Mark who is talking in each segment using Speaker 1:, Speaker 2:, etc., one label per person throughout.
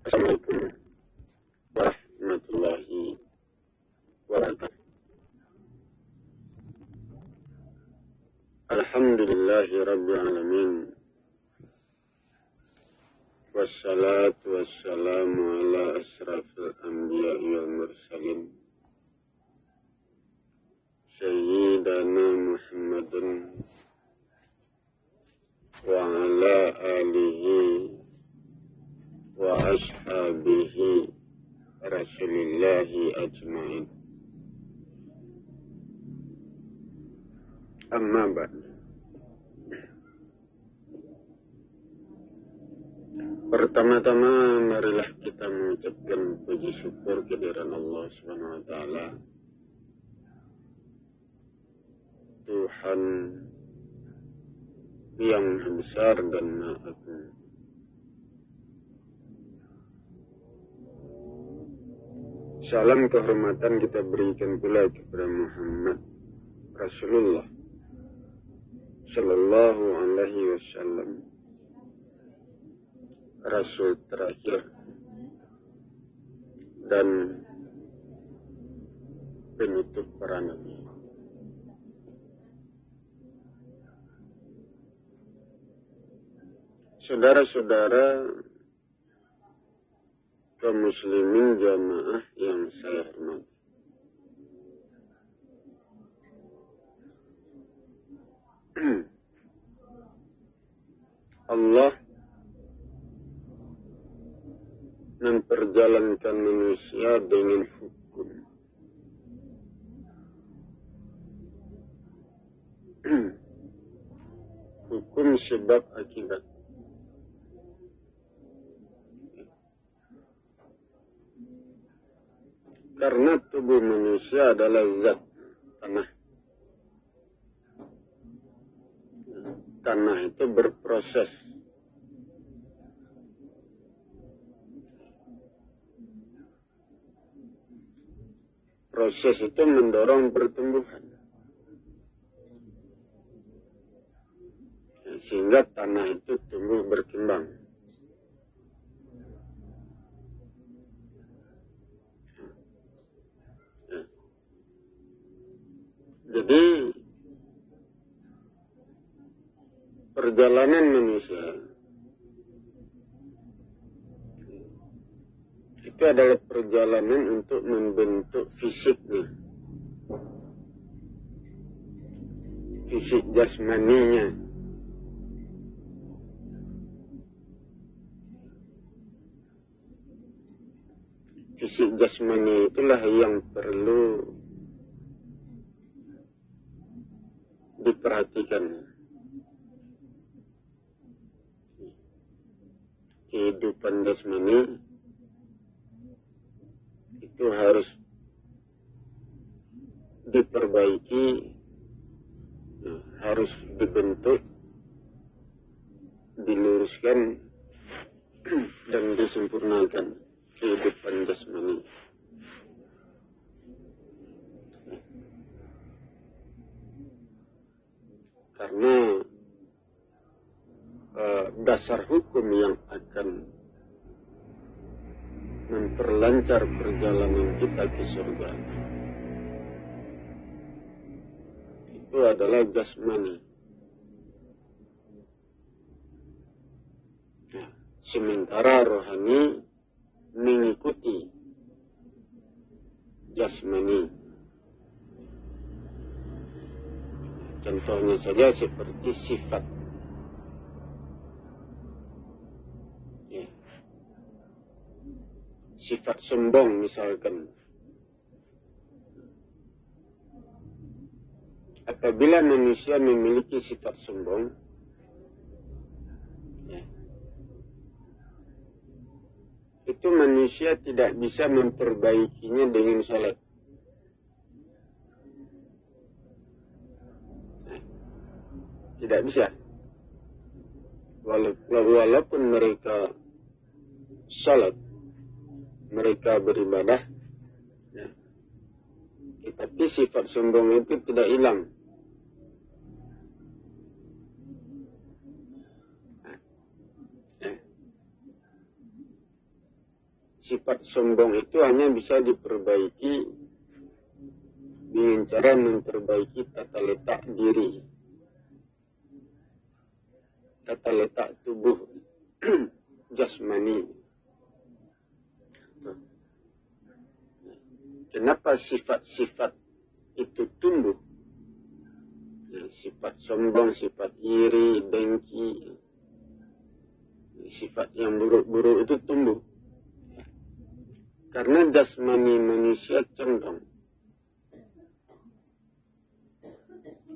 Speaker 1: Assalamualaikum warahmatullahi wabarakatuh. Alhamdulillahi rabbil alamin. Wassalatu wassalamu ala asrafil anbiya'i wal mursalin. Sayyidana Muhammadin wa ala alihi wa ashabihi rasulillahi ajma'in. Amma ba'd. Pertama-tama marilah kita mengucapkan puji syukur kehadiran Allah Subhanahu wa taala. Tuhan yang Maha Besar dan Maha Agung. Salam kehormatan kita berikan pula kepada Muhammad Rasulullah Sallallahu Alaihi Wasallam, Rasul terakhir dan penutup para nabi. Saudara-saudara kaum muslimin jamaah yang saya hormati. Allah memperjalankan manusia dengan hukum. Hukum sebab akibat. Karena tubuh manusia adalah zat tanah. Tanah itu berproses. Proses itu mendorong pertumbuhan. Sehingga tanah itu tumbuh berkembang. Jadi, perjalanan manusia itu adalah perjalanan untuk membentuk fisiknya, fisik jasmaninya. Fisik jasmani itulah yang perlu diperhatikan. Kehidupan jasmani itu harus diperbaiki, harus dibentuk, diluruskan, dan disempurnakan kehidupan jasmani. Karena dasar hukum yang akan memperlancar perjalanan kita ke surga itu adalah jasmani. Sementara rohani mengikuti jasmani. Contohnya saja seperti sifat. Sifat sombong misalkan. Apabila manusia memiliki sifat sombong, itu manusia tidak bisa memperbaikinya dengan salat. Tidak bisa. Walaupun mereka salat, mereka beribadah, tetapi sifat sombong itu tidak hilang. sifat sombong itu hanya bisa diperbaiki dengan cara memperbaiki tata letak diri, tata letak tubuh jasmani. Kenapa sifat-sifat itu tumbuh? Ya, sifat sombong, sifat iri, dengki, sifat yang buruk-buruk itu tumbuh. Karena jasmani manusia condong.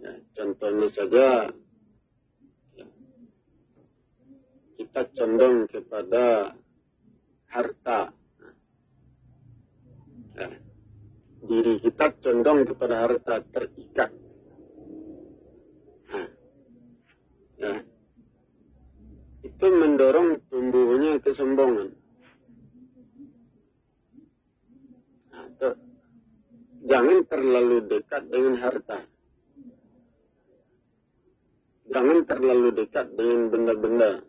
Speaker 1: Ya, contohnya saja, ya, kita condong kepada harta. Ya, diri kita condong kepada harta, terikat. Nah, ya, itu mendorong tumbuhnya kesombongan. Nah, jangan terlalu dekat dengan harta. Jangan terlalu dekat dengan benda-benda.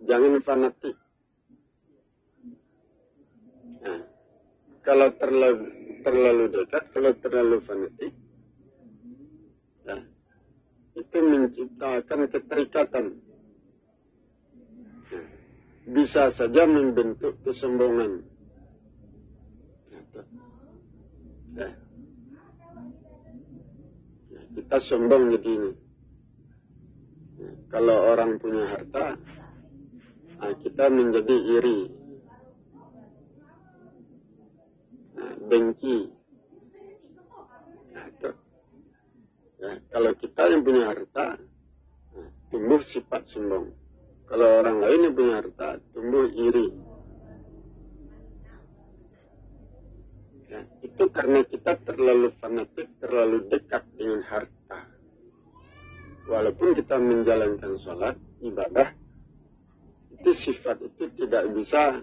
Speaker 1: Jangan fanatik. Nah, kalau terlalu dekat, kalau terlalu fanatik, ya, itu menciptakan keterikatan. Ya, bisa saja membentuk kesombongan. Ya. Ya, kita sombong jadi ini. Ya, kalau orang punya harta, nah, kita menjadi iri. Dengki. Nah, ya, kalau kita yang punya harta, nah, tumbuh sifat sombong. Kalau orang lain yang punya harta, tumbuh iri. Ya, itu karena kita terlalu fanatik, terlalu dekat dengan harta. Walaupun kita menjalankan sholat, ibadah, itu sifat itu tidak bisa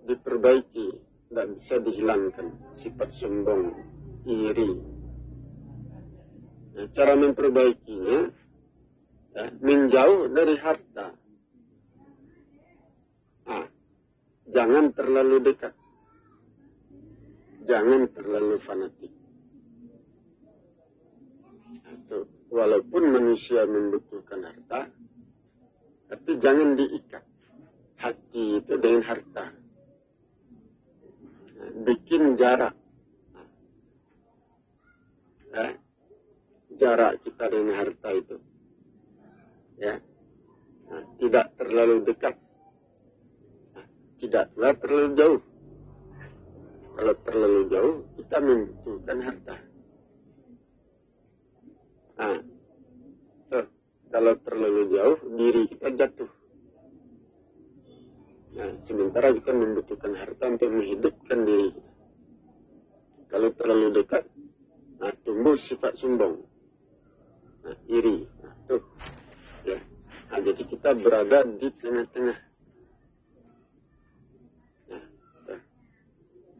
Speaker 1: diperbaiki. Tidak bisa dihilangkan sifat sombong, iri. Nah, cara memperbaikinya, ya, menjauh dari harta. Nah, jangan terlalu dekat, jangan terlalu fanatik. Nah, walaupun manusia membutuhkan harta, tapi jangan diikat hati itu dengan harta. Bikin jarak, ya, jarak kita dengan harta itu, ya, nah, tidak terlalu dekat, nah, tidak pula terlalu jauh. Kalau terlalu jauh, kita membutuhkan harta. Nah, kalau terlalu jauh, diri kita jatuh. Nah, sementara kita membutuhkan harta untuk menghidupkan diri kita. Kalau terlalu dekat, nah, tumbuh sifat sombong, nah, iri. Nah, tuh, ya. Nah, jadi kita berada di tengah-tengah. Nah,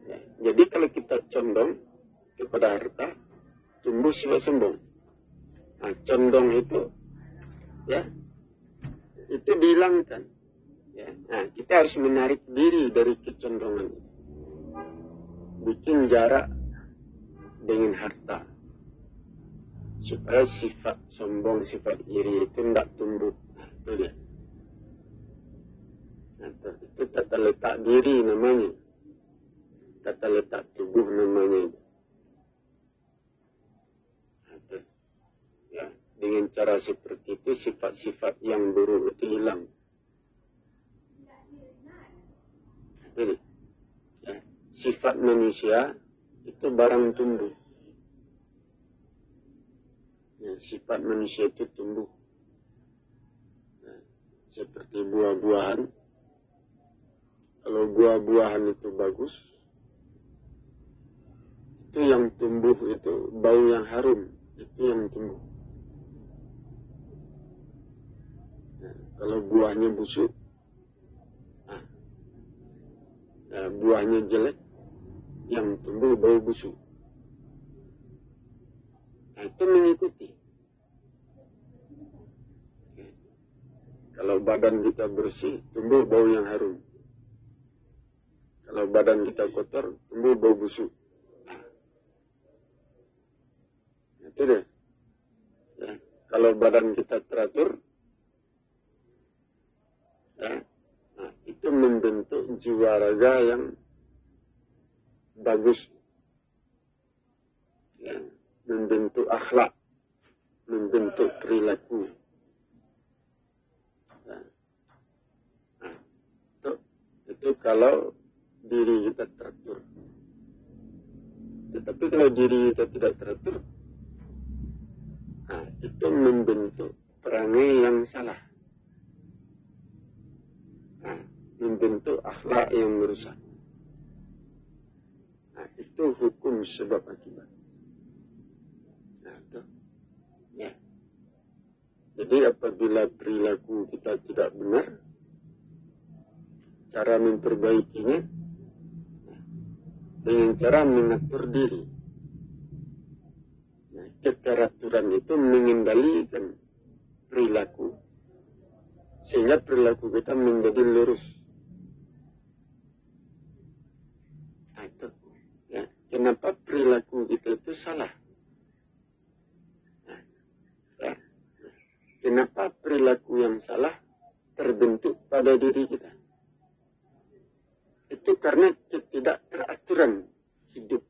Speaker 1: ya. Jadi kalau kita condong kepada harta, tumbuh sifat sombong. Nah, condong itu, ya, itu dihilangkan. Ya, nah, kita harus menarik diri dari kecondongan itu. Bikin jarak dengan harta. Supaya sifat sombong, sifat iri itu tidak tumbuh. Nah, itu dia. Nah, itu tata letak diri namanya. Tata letak tubuh namanya. Nah, ya, dengan cara seperti itu, sifat-sifat yang buruk itu hilang. Jadi, ya, sifat manusia itu barang tumbuh. Ya, sifat manusia itu tumbuh. Ya, seperti buah-buahan. Kalau buah-buahan itu bagus, itu yang tumbuh itu bau yang harum, itu yang tumbuh. Ya, kalau buahnya busuk, buahnya jelek, yang tumbuh bau busuk. Nah, itu mengikuti. Kalau badan kita bersih, tumbuh bau yang harum. Kalau badan kita kotor, tumbuh bau busuk. Itu deh. Ya. Kalau badan kita teratur, ya, nah, itu membentuk jiwa raga yang bagus, ya, membentuk akhlak, membentuk perilaku. Ya. Nah, itu kalau diri kita teratur. Tetapi kalau diri kita tidak teratur, nah, itu membentuk perangai yang salah. Nah, membentuk akhlak yang merusak. Nah, itu hukum sebab akibat. Nah, itu. Ya. Jadi apabila perilaku kita tidak benar, cara memperbaikinya dengan cara mengatur diri. Nah, keteraturan itu mengendalikan perilaku, sehingga perilaku kita menjadi lurus. Nah, itu. Ya. Kenapa perilaku kita itu salah? Nah, ya. Kenapa perilaku yang salah terbentuk pada diri kita? Itu karena ketidakteraturan hidup.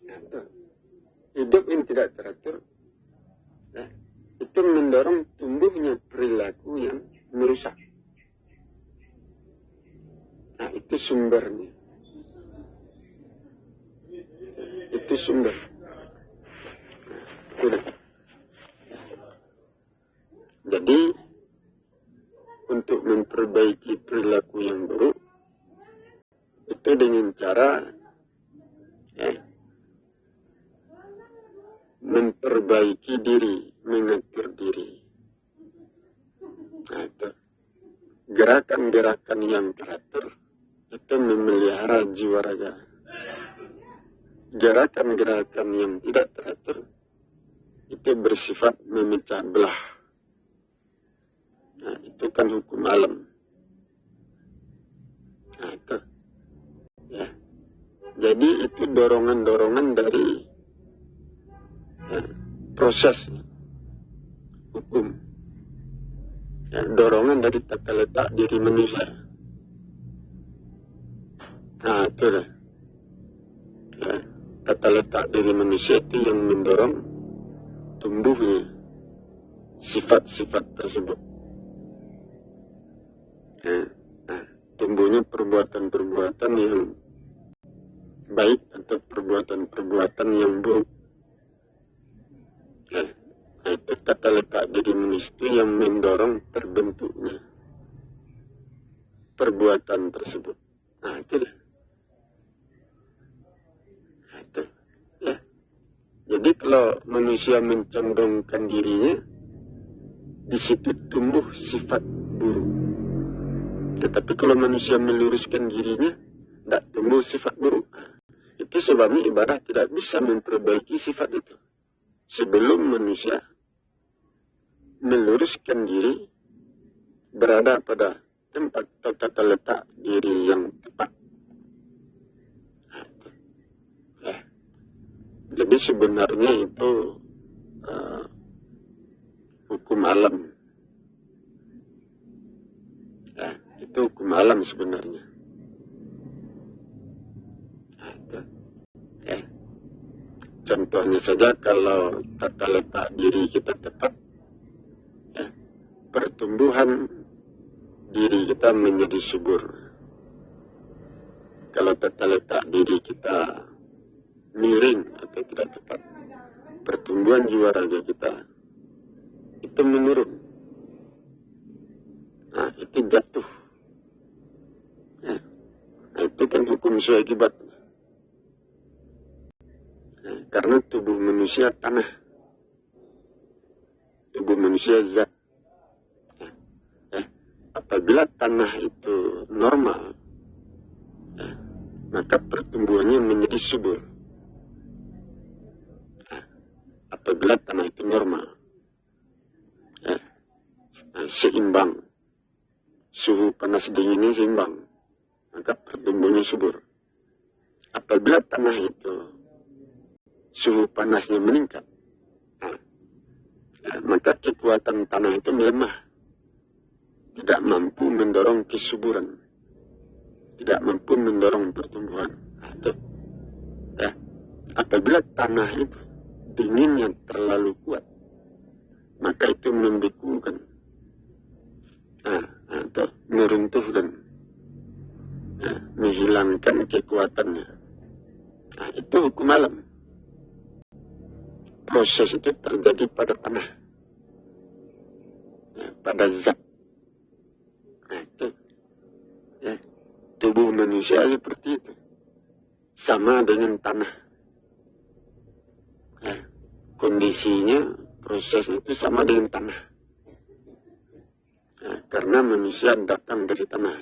Speaker 1: Nah, itu. Hidup yang tidak teratur, ya, itu mendorong tumbuhnya perilaku yang merusak. Nah, itu sumbernya. Itu sumber. Nah, jadi, untuk memperbaiki perilaku yang buruk, itu dengan cara, ya, memperbaiki diri, mengatur diri. Nah, itu. Gerakan-gerakan yang teratur itu memelihara jiwa raga. Gerakan-gerakan yang tidak teratur itu bersifat memecah belah. Nah, itu kan hukum alam. Nah, itu. Ya. Jadi itu dorongan-dorongan dari, ya, proses hukum, ya, dorongan dari tata letak diri manusia. Nah, itu lah. Ya, tata letak diri manusia itu yang mendorong tumbuhnya sifat-sifat tersebut. Ya, nah, tumbuhnya perbuatan-perbuatan yang baik atau perbuatan-perbuatan yang buruk. Ya, nah, itu tata letak diri manusia itu yang mendorong terbentuknya perbuatan tersebut. Nah, itu deh. Nah, itu. Ya. Jadi kalau manusia mencondongkan dirinya, di situ tumbuh sifat buruk. Tetapi kalau manusia meluruskan dirinya, tidak tumbuh sifat buruk. Itu sebabnya ibadah tidak bisa memperbaiki sifat itu. Sebelum manusia meluruskan diri, berada pada tempat tata letak diri yang tepat. Ya. Jadi sebenarnya itu hukum alam. Ya, itu hukum alam sebenarnya. Ya. Contohnya saja kalau tata letak diri kita tepat, ya, pertumbuhan diri kita menjadi subur. Kalau tata letak diri kita miring atau tidak tepat, pertumbuhan jiwa raga kita itu menurun. Nah, itu jatuh. Ya. Nah, itu kan hukum sesuai akibat. Nah, karena tubuh manusia tanah, tubuh manusia zat. Apabila tanah itu normal, ya, maka pertumbuhannya menjadi subur. Ya, apabila tanah itu normal, ya, seimbang, suhu panas dinginnya seimbang, maka pertumbuhannya subur. Apabila tanah itu suhu panasnya meningkat, maka kekuatan tanah itu melemah, tidak mampu mendorong kesuburan, tidak mampu mendorong pertumbuhan. Apabila tanah itu dinginnya terlalu kuat, maka itu membekukan, atau meruntuhkan, menghilangkan kekuatannya. Itu hukum alam. Proses itu terjadi pada tanah, pada zat. Itu tubuh manusia seperti itu, sama dengan tanah. Kondisinya, proses itu sama dengan tanah. Karena manusia datang dari tanah.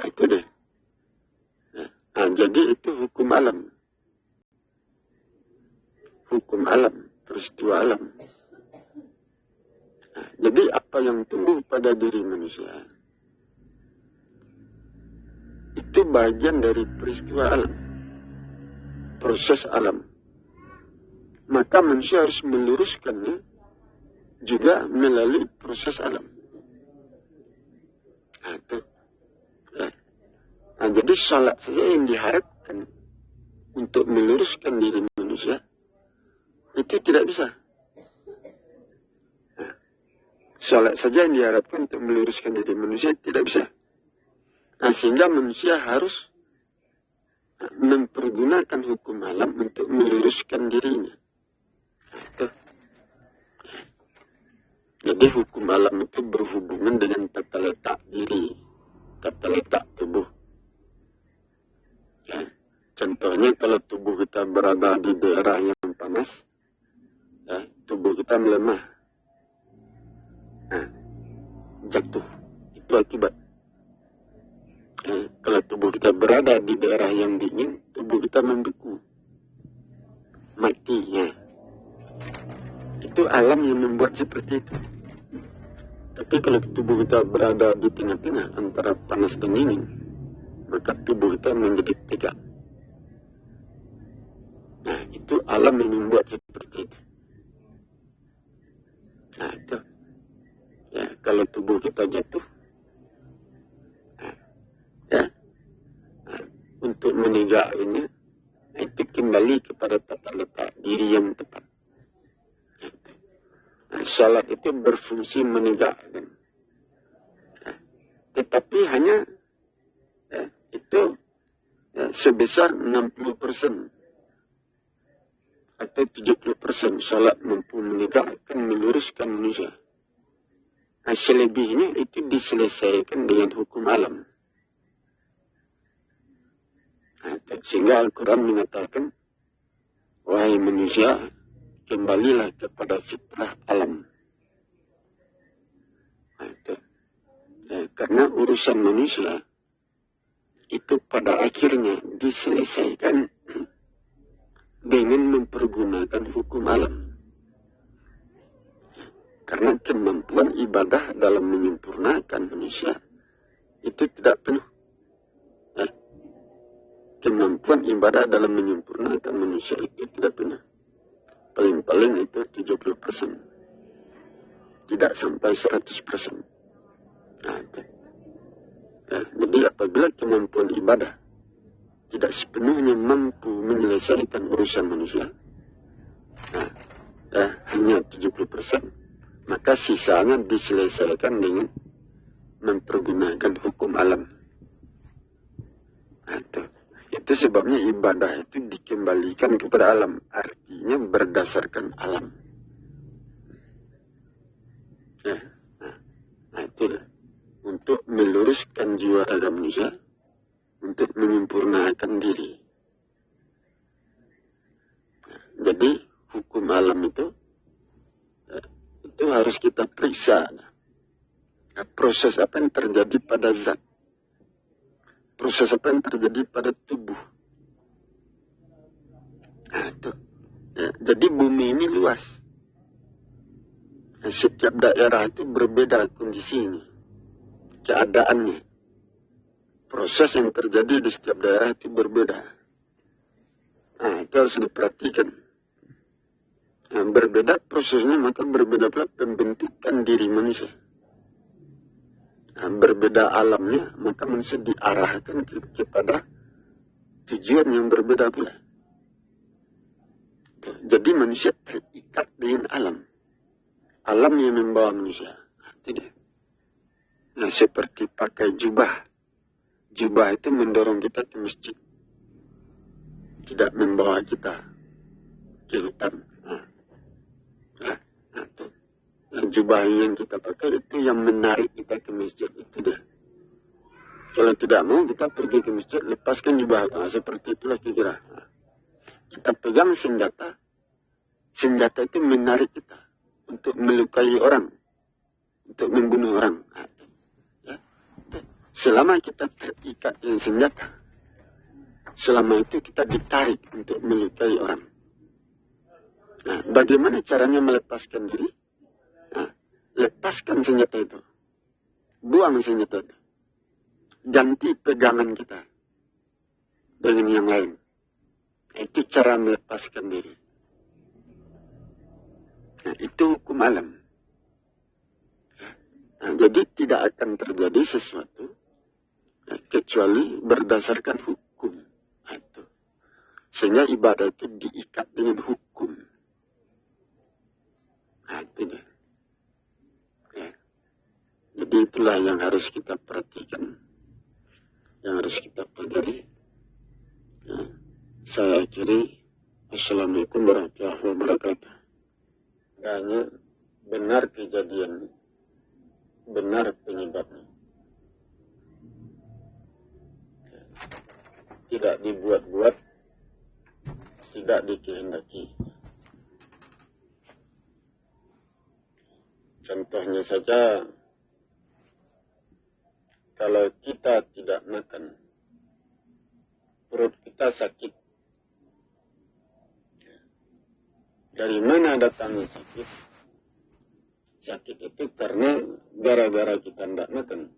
Speaker 1: Itu deh. Jadi itu hukum alam. Hukum alam, peristiwa alam. Jadi apa yang tumbuh pada diri manusia, itu bagian dari peristiwa alam, proses alam. Maka manusia harus meluruskannya juga melalui proses alam. Jadi salat saja yang diharapkan untuk meluruskan diri manusia, itu tidak bisa. Salat saja yang diharapkan untuk meluruskan diri manusia tidak bisa. Sehingga manusia harus mempergunakan hukum alam untuk meluruskan dirinya. Jadi hukum alam itu berhubungan dengan tata letak diri, tata letak tubuh. Contohnya kalau tubuh kita berada di daerah yang panas, tubuh kita melemah, jatuh. Itu akibat. Kalau tubuh kita berada di daerah yang dingin, tubuh kita membeku, mati. Itu alam yang membuat seperti itu. Tapi kalau tubuh kita berada di tengah-tengah antara panas dan dingin, maka tubuh kita menjadi tegak. Itu alam yang membuat seperti itu. Itu. Kalau tubuh kita jatuh, untuk menegakkannya, itu kembali kepada tata letak diri yang tepat. Salat itu berfungsi menegakkan. Tetapi hanya itu sebesar 60% atau 70% salat mampu menegakkan, meluruskan manusia. Selebihnya itu diselesaikan dengan hukum alam. Sehingga Al-Quran mengatakan, wahai manusia, kembalilah kepada fitrah alam. Karena urusan manusia itu pada akhirnya diselesaikan dengan mempergunakan hukum alam. Karena kemampuan ibadah dalam menyempurnakan manusia itu tidak penuh. Kemampuan ibadah dalam menyempurnakan manusia itu tidak penuh. Paling-paling itu 70%. Tidak sampai 100%. Jadi apabila kemampuan ibadah tidak sepenuhnya mampu menyelesaikan urusan manusia, hanya 70%, maka sisanya diselesaikan dengan mempergunakan hukum alam. Itu sebabnya ibadah itu dikembalikan kepada alam. Artinya berdasarkan alam. Itulah. Untuk meluruskan jiwa raga manusia, untuk menyempurnakan diri. Jadi hukum alam itu harus kita periksa. Proses apa yang terjadi pada zat. Proses apa yang terjadi pada tubuh. Jadi bumi ini luas. Setiap daerah itu berbeda kondisinya. keadaannya. Proses yang terjadi di setiap daerah itu berbeda. Nah, itu harus diperhatikan. Nah, berbeda prosesnya, maka berbeda pula pembentukan diri manusia. Nah, berbeda alamnya, maka manusia diarahkan kepada tujuan yang berbeda pula. Jadi manusia terikat dengan alam. Alam yang membawa manusia. Tidak. Nah, seperti pakai jubah. Jubah itu mendorong kita ke masjid. Tidak membawa kita ke hutan. Nah, jubah yang kita pakai itu yang menarik kita ke masjid. Itu dia. Kalau tidak mau kita pergi ke masjid, lepaskan jubah. Nah, seperti itulah kira-kira. Nah, kita pegang senjata. Senjata itu menarik kita untuk melukai orang, untuk membunuh orang. Nah, ya. Selama kita terikat dengan senjata, selama itu kita ditarik untuk melukai orang. Nah, bagaimana caranya melepaskan diri? Nah, lepaskan senjata itu. Buang senjata itu. Ganti pegangan kita dengan yang lain. Itu cara melepaskan diri. Nah, itu hukum alam. Nah, jadi tidak akan terjadi sesuatu kecuali berdasarkan hukum. Nah, itu. Sehingga ibadah itu diikat dengan hukum. Nah, itu dia. Ya. Jadi itulah yang harus kita perhatikan. Yang harus kita pelajari. Ya. Saya akhiri. Assalamualaikum warahmatullahi wabarakatuh. Hanya benar kejadian, benar penyebabnya. Tidak dibuat-buat, tidak dikehendaki. Contohnya saja, kalau kita tidak makan, perut kita sakit. Dari mana datangnya sakit? Sakit itu karena gara-gara kita tidak makan.